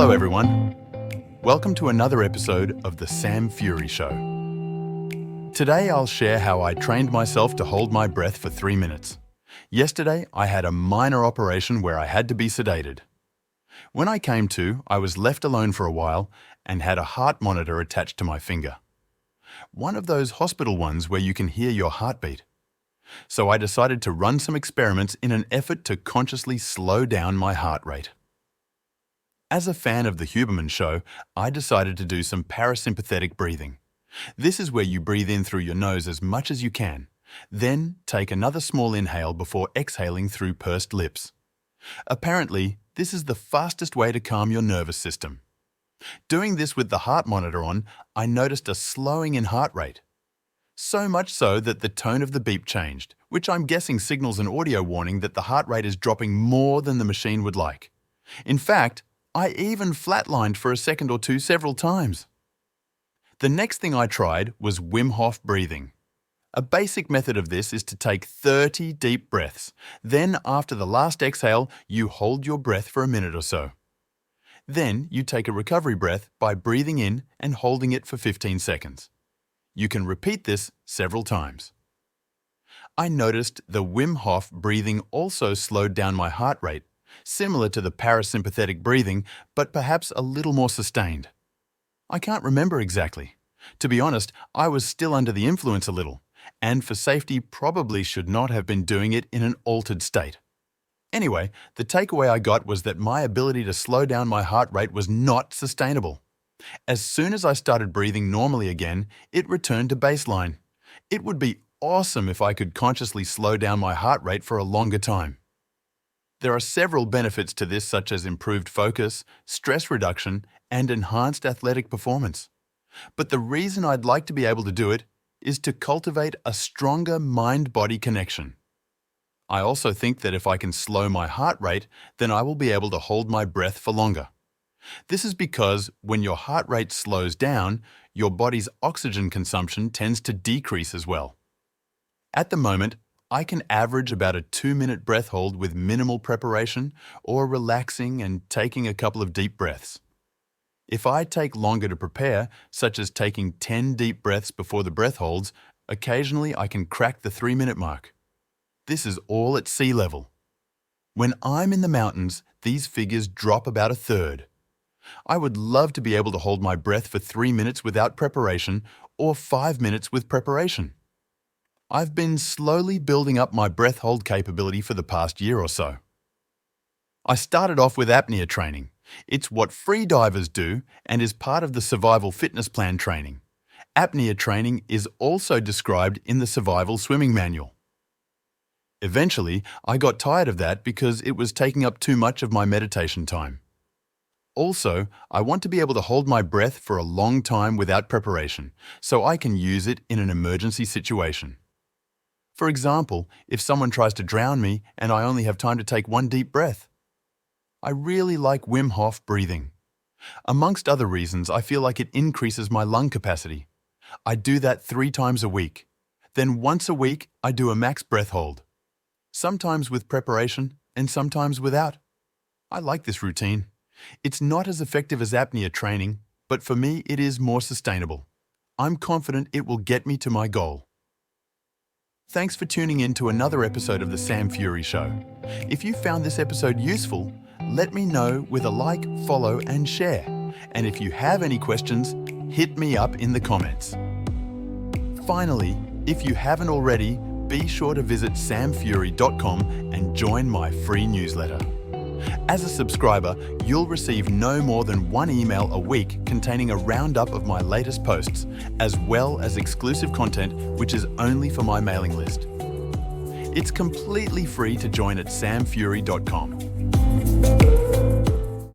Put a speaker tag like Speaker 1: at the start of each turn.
Speaker 1: Hello everyone. Welcome to another episode of The Sam Fury Show. Today I'll share how I trained myself to hold my breath for 3 minutes. Yesterday I had a minor operation where I had to be sedated. When I came to, I was left alone for a while and had a heart monitor attached to my finger. One of those hospital ones where you can hear your heartbeat. So I decided to run some experiments in an effort to consciously slow down my heart rate. As a fan of the Huberman show, I decided to do some parasympathetic breathing. This is where you breathe in through your nose as much as you can, then take another small inhale before exhaling through pursed lips. Apparently, this is the fastest way to calm your nervous system. Doing this with the heart monitor on, I noticed a slowing in heart rate. So much so that the tone of the beep changed, which I'm guessing signals an audio warning that the heart rate is dropping more than the machine would like. In fact, I even flatlined for a second or two several times. The next thing I tried was Wim Hof breathing. A basic method of this is to take 30 deep breaths. Then, after the last exhale, you hold your breath for a minute or so. Then, you take a recovery breath by breathing in and holding it for 15 seconds. You can repeat this several times. I noticed the Wim Hof breathing also slowed down my heart rate, similar to the parasympathetic breathing, but perhaps a little more sustained. I can't remember exactly. To be honest, I was still under the influence a little, and for safety probably should not have been doing it in an altered state. Anyway, the takeaway I got was that my ability to slow down my heart rate was not sustainable. As soon as I started breathing normally again, it returned to baseline. It would be awesome if I could consciously slow down my heart rate for a longer time. There are several benefits to this, such as improved focus, stress reduction, and enhanced athletic performance. But the reason I'd like to be able to do it is to cultivate a stronger mind-body connection. I also think that if I can slow my heart rate, then I will be able to hold my breath for longer. This is because when your heart rate slows down, your body's oxygen consumption tends to decrease as well. At the moment, I can average about a 2-minute breath hold with minimal preparation or relaxing and taking a couple of deep breaths. If I take longer to prepare, such as taking 10 deep breaths before the breath holds, occasionally I can crack the 3-minute mark. This is all at sea level. When I'm in the mountains, these figures drop about a third. I would love to be able to hold my breath for 3 minutes without preparation or 5 minutes with preparation. I've been slowly building up my breath hold capability for the past year or so. I started off with apnea training. It's what free divers do and is part of the survival fitness plan training. Apnea training is also described in the survival swimming manual. Eventually, I got tired of that because it was taking up too much of my meditation time. Also, I want to be able to hold my breath for a long time without preparation, so I can use it in an emergency situation. For example, if someone tries to drown me and I only have time to take 1 deep breath. I really like Wim Hof breathing. Amongst other reasons, I feel like it increases my lung capacity. I do that 3 times a week. Then once a week, I do a max breath hold. Sometimes with preparation and sometimes without. I like this routine. It's not as effective as apnea training, but for me it is more sustainable. I'm confident it will get me to my goal. Thanks for tuning in to another episode of The Sam Fury Show. If you found this episode useful, let me know with a like, follow, and share. And if you have any questions, hit me up in the comments. Finally, if you haven't already, be sure to visit samfury.com and join my free newsletter. As a subscriber, you'll receive no more than 1 email a week containing a roundup of my latest posts, as well as exclusive content which is only for my mailing list. It's completely free to join at samfury.com.